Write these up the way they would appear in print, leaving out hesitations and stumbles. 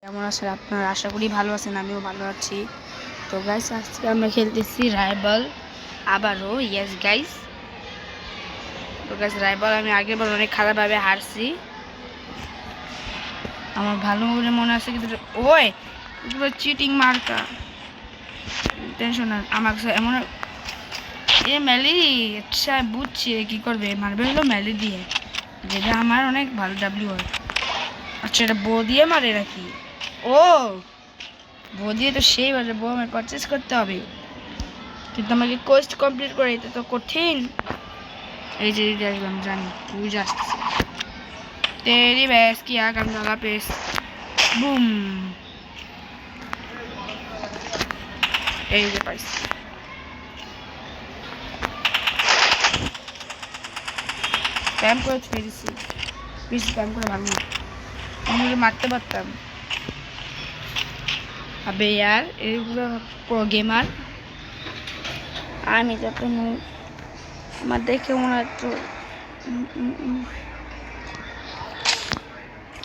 কেমন আছেন আপনারা? আশা করি ভালো আছেন, আমিও ভালো আছি। তো গাইস, আজকে আমরা খেলতেছি রাইভাল আবারও। Yes guys. তো গাইস, রাইভাল আমি আগেরবার অনেক খারাপভাবে হারছি, আমার ভালো করে মনে আছে। কিন্তু ওই এগুলো চিটিং মার্কা, টেনশন না। আমার এমন এ মেলি, আচ্ছা বুঝছি কি করবে, মারবে হলো মেলি দিয়ে, যেটা আমার অনেক ভালো ডাব্লিউ হয়। আচ্ছা, এটা বো দিয়ে মারে নাকি? ও বো দিয়ে তো সেই বাজে, বো আমার পারচেস করতে হবে, কিন্তু আমাকে কোয়েস্ট কমপ্লিট করে এটা তো কঠিন। এই যে দেখলাম, জানি বুঝে আসতেছে। তেরি ব্যাস কি আগাম জায়গা পেস, বুম। এই যে পাইছি, স্প্যাম করে ছুঁয়ে দিচ্ছি। প্লিজ স্প্যাম করে ভালো না, আমি মারতে পারতাম। আবে ইয়ার, এগুলো প্রো গেমার, আমি যত আমার দেখে মনে হচ্ছে।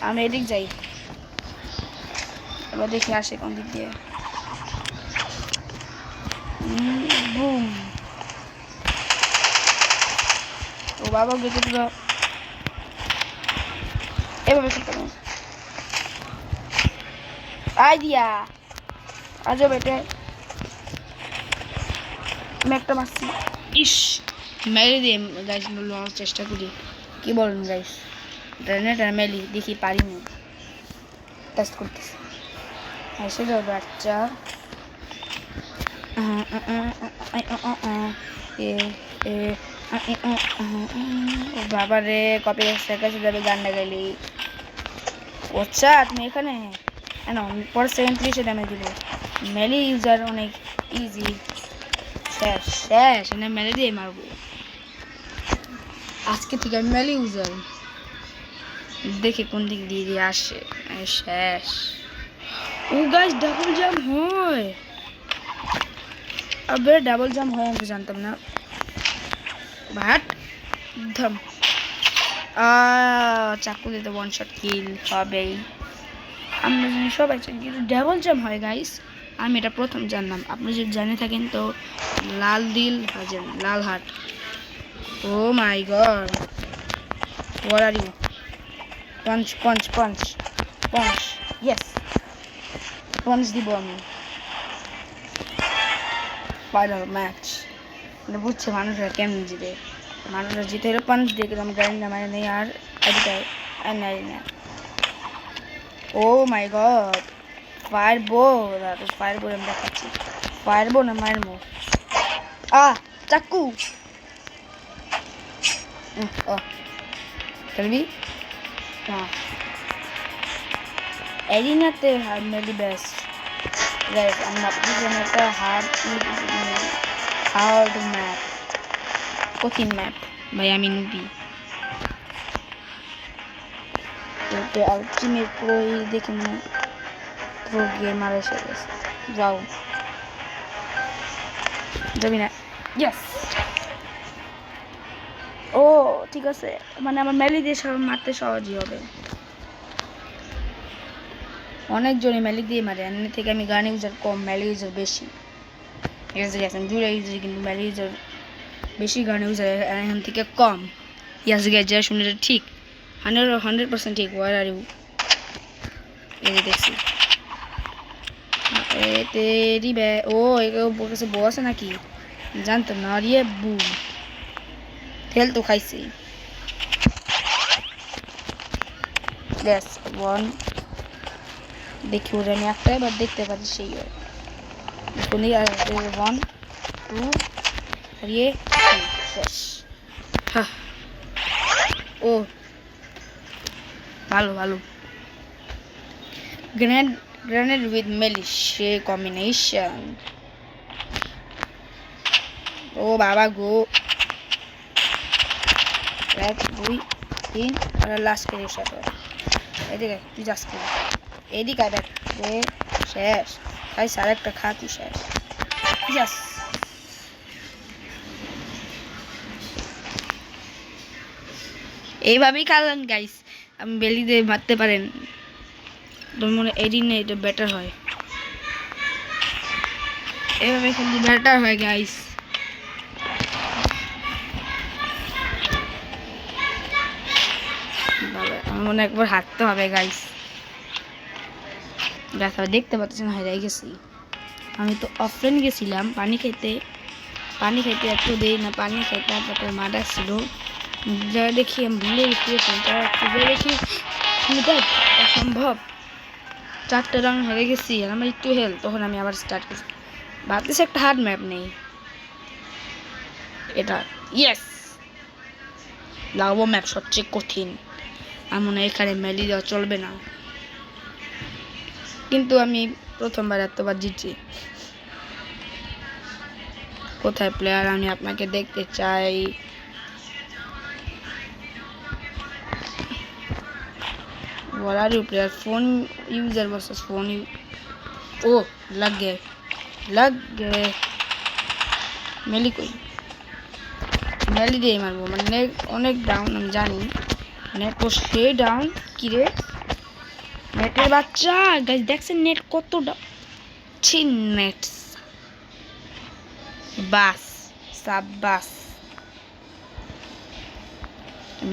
আমি এদিক যাই, এবার দেখে আসে কোন দিক দিয়ে। বুম। ও বাবা, গেছে পুরো এভাবে খেলতে হবে। আইডিয়া আজও বেটে, আমি একটা মারছি। ইস, মেরে দিয়ে গাইস লড়ার চেষ্টা করি। কি বলেন গাইস? এটা মেলি দেখি পারি না, টেস্ট করতেছি। এসে যাও বাচ্চা। বাবা রে, কপি কাছে যাবে গান্ডা গাইলি। আচ্ছা তুমি এখানে কেন? পরে 37 ড্যামেজ দিল। মেলি ইউজার অনেক ইজি। শেষ শেষ, এনে মেলে দিয়ে মারবো আজকে থেকে। আমি মেলি ইউজার, দেখে কোন দিক দিয়ে দিয়ে আসে। শেষ। ও গাইস, ডাবল জাম্প হয়। আবে ডাবল জাম্প হয়, আমি জানতাম না। ভাট ধম, চাকু দিতে ওয়ান শট কিল হবেই, আমরা জানি সবাই চাই, কিন্তু ডাবল জাম্প হয় গাইস। আমি এটা প্রথম জানলাম। আপনি যদি জানে থাকেন তো লাল দিল হাজেন, লাল হাট। Oh my God, where are you? Punch punch punch punch, yes punch দিব আমি। ফাইনাল ম্যাচ, মানে বুঝছে মানুষরা কেমন জিতে। মানুষরা জিতে হলে পাঞ্চ দিয়ে, কিন্তু আমি গাড়ি না মানে নেই আর এদিকে আর নারি না। ও মাই গড, ফায়ার বো, ফায়ার বো আমি দেখাচ্ছি। ফায়ার বো না মারবো। চাকু। ও খেলবি না? এরিনাতে মেলি বেস্ট গাইস। আমি আপনাদের জন্য একটা হার্ড ম্যাপ, কঠিন ম্যাপ ভাই। আমি নুবি, আলটিমেট প্রো দেখে প্রো গেমার এসে গেছে। যাও, যাবি না? ইয়েস। ও ঠিক আছে, মানে আমার মেলি দিয়ে সব মারতে সহজই হবে। অনেকজনই মেলি দিয়ে মারে, এর থেকে আমি গান ইউজার কম, মেলি ইউজার বেশি। ঠিক আছে গেছেন দুইটা ইউজার, কিন্তু মেলি ইউজার বেশি, গান ইউজার এখান থেকে কম। ইয়াস গাইজ, যা শুনে ঠিক, 100% ঠিক। Where are you? এই দেখছি তেরি বে। ও কাছে বউ আছে নাকি জানতো না। রিয়ে বুম, তেল তো খাইছি। ব্যাস ওয়ান, দেখি ওরা আমি একটা এবার দেখতে পারি সেই হয়। ওয়ান টু রিয়ে শেষ। হ্যাঁ, ও ভালো ভালো। গ্রেনেড উইথ মেলিশ কম্বিনেশন। ও বাবা গো, 1 2 3 আর লাস্ট করে শেষ। এদিকে তুই যাস কি? এদিকে দেখ রে, শেষ। তাই সার একটা খা, তুই শেষ। ইয়াস, এইভাবেই খেলেন গাইস। আমি বেলি দিয়ে মারতে পারেন, তোর মনে এডিট নেই, এটা বেটার হয়, এভাবে খেললে বেটার হয় গাইস। আমার মনে একবার হাঁটতে হবে গাইস। দেখতে পাচ্ছেন হারিয়ে গেছি। আমি তো অফলাইন গেছিলাম পানি খাইতে এত দেরি না, পানি খাইতে তারপরে মা ডাকছিল, যা দেখি আমি ভুলে গেছি, দেখি অসম্ভব 4টা রাউন্ড হেরে গেছি আর আমার একটু হেল। তখন আমি আবার স্টার্ট করছি, ভাবতেছি একটা হার্ড ম্যাপ নেই এটা। ইয়েস, লাভো ম্যাপ সবচেয়ে কঠিন। আমার মনে হয় এখানে মেলি দেওয়া চলবে না, কিন্তু আমি প্রথমবার এতবার জিতছি। কোথায় প্লেয়ার, আমি আপনাকে দেখতে চাই। What are you player? Phone user versus phone oh, लग गए মেলি কই, মেলি দিয়ে মারবো, মানে অনেক ডাউন আমি জানি, নেট তো সেই ডাউন। কিরে নেটের বাচ্চা, গাইস দেখছেন নেট কত ডাউন, নেট বাস সাব্বাস,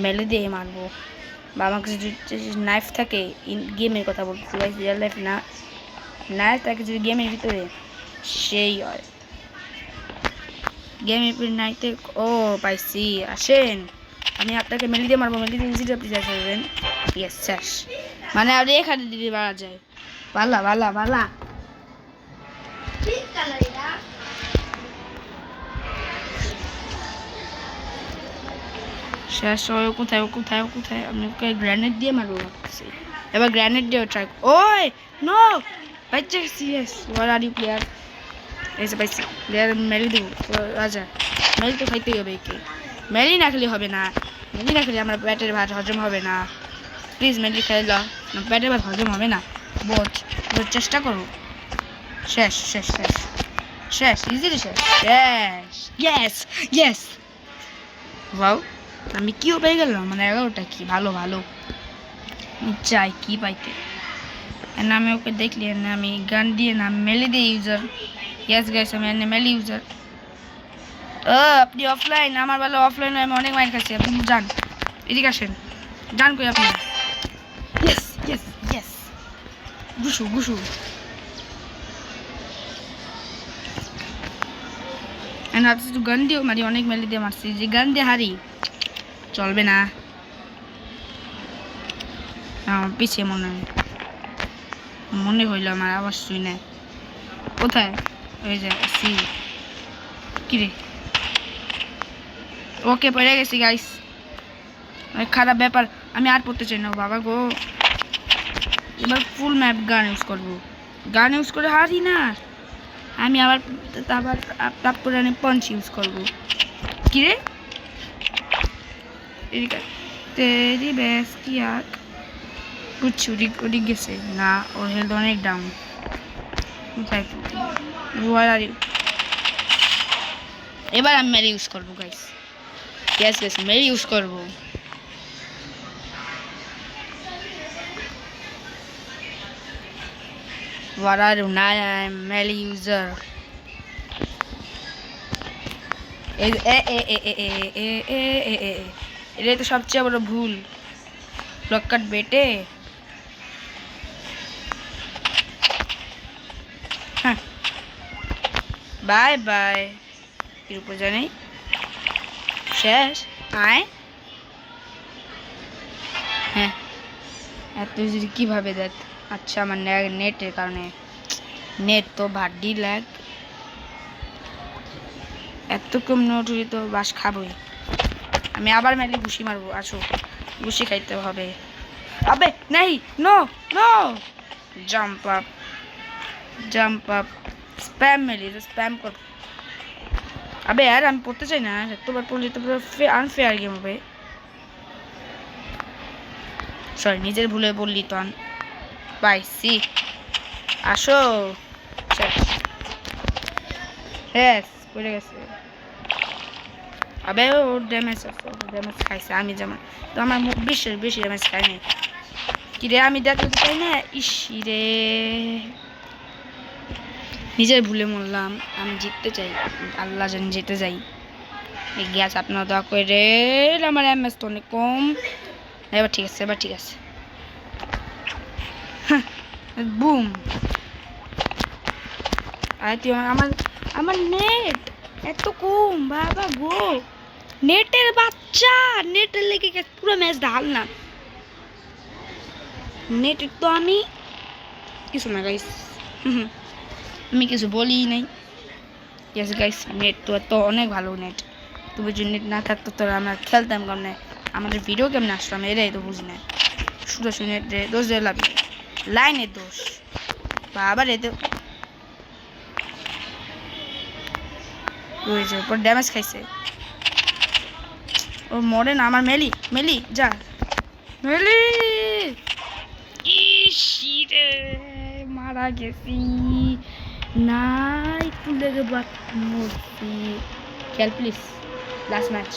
মেলে দিয়ে মারবো। বা আমার কাছে যদি নাইফ থাকে, গেমের কথা বলতেছি গাইস, রিয়েল লাইফ না, নাইফ থাকে যদি গেমের ভিতরে সেই হয়। গেমের ভিতরে নাইতে ও পাইছি, আসেন আমি আপনাকে মেলে দিয়ে মারবো, মেলে দিয়ে ইজিলি আপনি যাই পারবেন। ইয়েস শেষ, মানে আর এখানে দিদি মারা যায়। ভালা ভালা ভালা শেষ। কোথায় কোথায় কোথায়, আমি ওকে গ্রেনেড দিয়ে মারবো ভাবতেছি, এবার গ্রেনেড দিয়ে ট্রাই। ওই নো বাচ্চা, yes. Where are you player, এসে পাইছি প্লেয়ার, মেলি দেবো রাজা। মেলি তো খাইতেই হবে, একে মেলি না খেলে হবে না, মেলি না খেলে আমার পেটের ভাত হজম হবে না। প্লিজ মেলি খেলা, পেটের ভাত হজম হবে না, বোঝ চেষ্টা করো। শেষ শেষ শেষ শেষ, ইজিলি শেষ শেষ। ইয়েস ইয়েস, ওয়াও আমি কিও পেয়ে গেলাম, মানে 11টা কি ভালো ভালো চাই কি পাইতে। না আমি ওকে দেখলি না, আমি গান দিয়ে না মেলে দিয়ে ইউজার। ইয়েস গাইস, আমি মেলে ইউজার। আপনি অফলাইন, আমার ভালো অফলাইন, আমি অনেক মাইন্ড খাচ্ছি। আপনি যান, এদিকে আসেন, যান কই আপনি। ইয়েস ইয়েস ইয়েস, গুসু গুসু। হাতে গান দিয়েও মারি, অনেক মেলে দিয়ে মারছি, যে গান দিয়ে হারি চলবে না। পিছিয়ে মনে হইল আমার আওয়াজ শুই না। কোথায় ওই যে সি, কিরে ওকে পড়ে গেছি গাইস, খারাপ ব্যাপার, আমি আর পড়তে চাই না বাবা গো। এবার ফুল ম্যাপ গান ইউজ করবো, গান ইউজ করে হারি না আমি, আবার তারপরে আমি পাঞ্চ ইউজ করবো। কিরে তেরি ব্যাস কি আর বুঝছি, ওদিক গেছে না, ওর হেলথ অনেক ডাউন। এবার আমি মেরি ইউজ করবো গাইস, গ্যাস গ্যাস মেরি ইউজ করবো। What are you? Now I'm melee user. এটাই তো সবচেয়ে বড় ভুল, ব্লক কাট বেটে। হ্যাঁ বাই বাই, এর উপর জানি শেষ। আয় হ্যাঁ, এত যদি কীভাবে দেখ। আচ্ছা আমার নেটের কারণে, নেট তো ভাড্ডি ল্যাগ, এত কম নোট হলে তো বাস খাবই। আমি আবার মেলে ঘুষি মারবো, আসো ঘুষি খাইতে হবে। আবে নেই, no no, jump up spam মেলি, স্প্যাম কর। আবে আর আমি পড়তে চাই না, এতবার পড়লে তো পুরো আনফেয়ার গেম হবে। সরি নিজের ভুলে বললি তো। পাইছি, আসো। হ্যাঁ পড়ে গেছে। আবে ও ড্যামেজ আছে, ড্যামেজ খাইছে, আমি যেমন তো আমার বেশি ড্যামেজ খাইনি। কিরে আমি দেখতে চাই না, ইস রে নিজের ভুলে মরলাম। আমি জিততে চাই, আল্লাহ জানি যেতে যাই। এগিয়ে আছে, আপনার দোয়া করে। আমার এমএস তো অনেক কম। এবার ঠিক আছে, এবার ঠিক আছে। বুম। আর তুই আমার আমার নেট এত কম বাবা গো। নেটের বাচ্চা, নেটের লেগে গেছে পুরো ম্যাচ ঢাল না। নেটের তো আমি কিছু না গাইস, আমি কিছু বলি নাই। ইয়েস গাইস, নেট তো অনেক ভালো নেট। তুমি যদি নেট না থাকতো তো আমরা খেলতাম কেমনে, আমাদের ভিডিও কেমনে আসতো আমি এটাই তো বুঝি না। শুধু নেট দোষ দিয়ে লাভ, লাইনের দোষ বাবা রে। তো রয়েছে পর ড্যামেজ খাইছে, ও মরে না। আমার মেলি মেলি যা মেলি, ইসিরে মারা গেছি না, একটু লেগে বাট মরছি। খেল please, last match,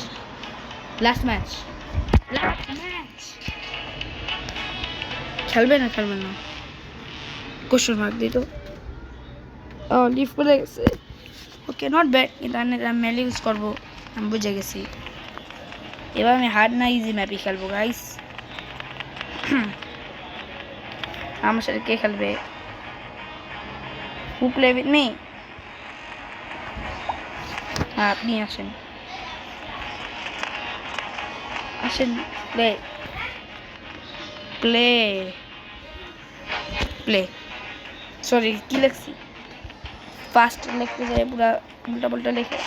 last match, last match. খেলবে না খেলবে না কোশ্চেন মার্ক দিত। ও লিভ করে গেছে, ওকে নট ব্যাড। কিন্তু আমি মেলি ইউজ করবো, আমি বুঝে গেছি। এবার আমি হার্ড না ইজি ম্যাপই খেলবো গাইস। আমার সাথে কে খেলবে? হু প্লে উইথ মি? হ্যাঁ আপনি আসেন, আসেন। প্লে প্লে প্লে, সরি কি লিখছি, ফাস্ট লিখতে যাই পুরা উল্টা পাল্টা লিখে।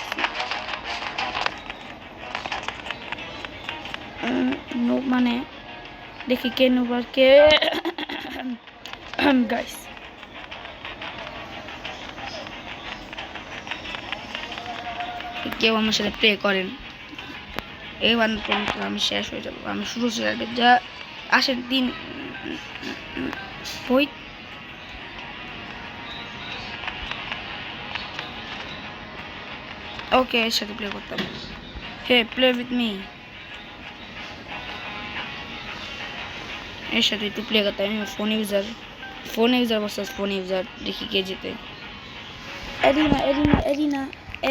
নুব মানে দেখি কে নুব আর কে গাইস। কেউ আমার সাথে প্লে করেন, এই ওয়ান পর্যন্ত আমি শেষ হয়ে যাবো। আমি শুরু হয়ে যাবে যা আসেন দিন বই। ওকে এর সাথে প্লে করতাম। হে প্লে উইথ মি, এর সাথে একটু প্লে করতাম। আমি phone user versus phone user, দেখি কে জিতে। এরিনা এরিনা এরিনা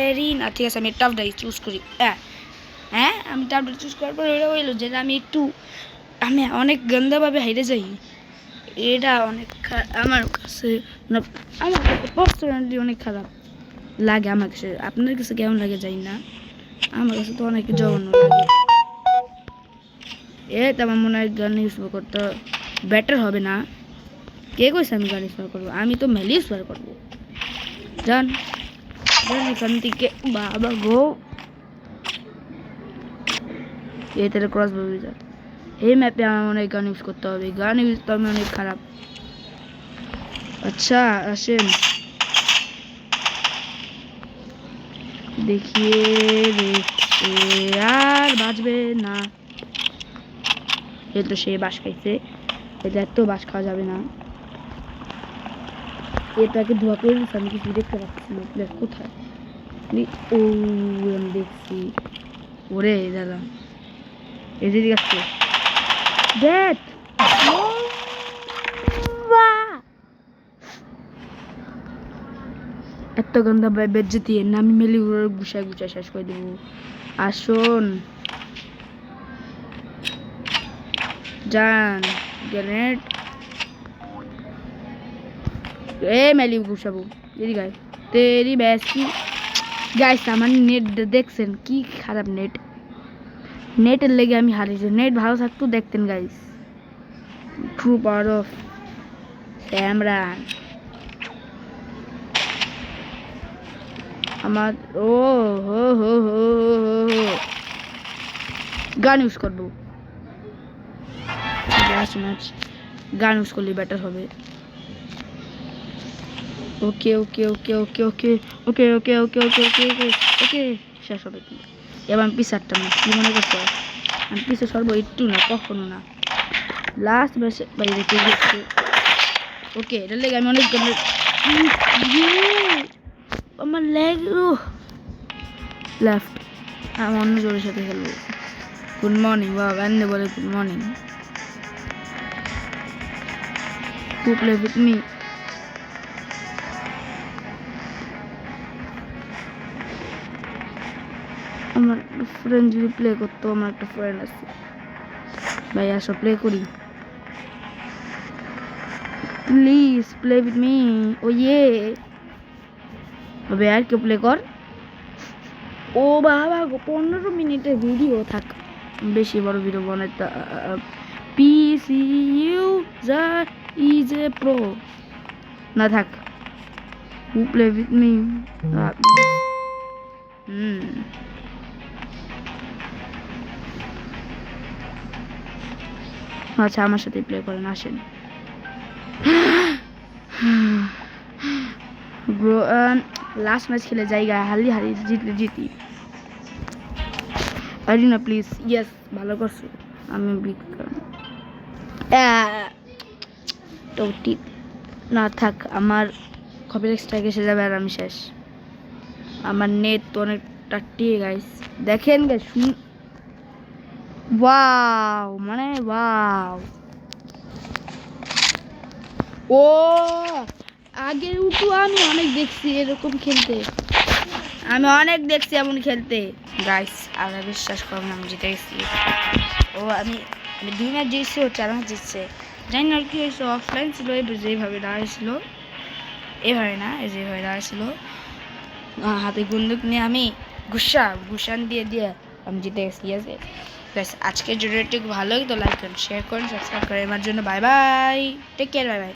এরিনা, ঠিক আছে আমি টাফ ডাই চুজ করি। হ্যাঁ আমি টাফ ডাই চুজ করার পর এটা হইলো যে আমি অনেক গন্দাভাবে হেরে যাই। এটা অনেক আমার কাছে পার্সোনালি অনেক খারাপ লাগে আমার কাছে। আপনার কাছে কেমন লাগে জানি না, আমার কাছে তো অনেক জঘন্য লাগে। তো আমার মনে হয় গান ইউজ করতে বেটার হবে না। কে কইছে আমি গান ইউজ করবো? আমি তো মেলি ইউজ করবো। জান এখান থেকে বাবা গো, তাহলে ক্রস বলবি যা। এই ম্যাপে আমার মনে হয় গান ইউজ করতে হবে, গান ইউজ তো আমি অনেক খারাপ। আচ্ছা আসেন দেখিয়ে রেখে আর বাজবে না। তো সে বাস খাইছে, এটা তো বাস খাওয়া যাবে না। এটাকে ধোয়া করে দিচ্ছে, আমি কিছু দেখতে পাচ্ছি না। প্লেট কোথায়? ও আমি দেখছি, ওরে দাদা এদিকে আসছে। দেখ এত গন্ধা বেজ্জতি, আমি মেলি গুছায় গুছায় শেষ করে দেবো। আসুন যান, গ্রেনেড মেলি গুছাবো এদিকে। তেরি ব্যাস কি গাইস, আমার নেট দেখছেন কি খারাপ নেট, নেটের লেগে আমি হারিয়েছি। নেট ভালো থাকতো দেখতেন গাইস। ট্রু পাওয়ার অফ স্যামরান। আমার ও হো হো হো হো গান ইউজ করবো, গান ইউজ করলে বেটার হবে। ওকে ওকে ওকে ওকে ওকে ওকে ওকে ওকে ওকে ওকে ওকে ওকে শেষ হবে। কি এবার আমি পিছারটা না, কি মনে করতে আমি পিছু সরবো একটু না, কখনো না। লাস্ট বেসে বাইরে রেখে গেছে। ওকে এটার লেগে আমি অনেক আমার লেগ লেফট, আমি অন্য জোরের সাথে খেলবো। গুড মর্নিং বাবা, গান্ধে বলে good morning. Who play with me? আমার ফ্রেন্ড যদি প্লে করতো, আমার একটা ফ্রেন্ড আছে ভাই, আসো প্লে করি প্লিজ, প্লে উইথ মি। ও ইয়ে তবে আর কেউ প্লে কর। ও বাবা গো, 15 মিনিটের ভিডিও থাক, বেশি বড় ভিডিও বানাইতে। পিসি ইউজার ইজ এ প্রো না থাক। হু প্লে উইথ মি? আচ্ছা আমার সাথে প্লে করেন, আসেন। ব্রো লাস্ট ম্যাচ খেলে জায়গা হারি জিতলে জিতি। আরিনা প্লিজ। ইয়েস, ভালো করছো। আমি বিট তো না থাক, আমার কপির এক্সট্রা এসে যাবে আর আমি শেষ। আমার নেট তো অনেকটা টিয়ে গাইস, দেখেন গাইস। ওয়াও মানে ওয়াও। ও আগের উঠু আমি অনেক দেখছি এরকম খেলতে, আমি অনেক দেখছি এমন খেলতে গাইস। আর বিশ্বাস করুন আমি জিতে গেছি। ও আমি 2 ম্যাচ জিতছি, ও 4 ম্যাচ জিতছে। জানি না কি হয়েছে, অফলাইন ছিল যেভাবে দাঁড়াইছিল, এভাবে না যেভাবে দাঁড়াইছিল, হাতে বন্দুক নিয়ে আমি ঘুষান দিয়ে আমি জিতে গেছি। আছে গাইস, আজকের ভিডিওটি ভালোই তো লাইক করুন, শেয়ার করুন, সাবস্ক্রাইব করেন আমার জন্য। Bye bye, take care, bye by.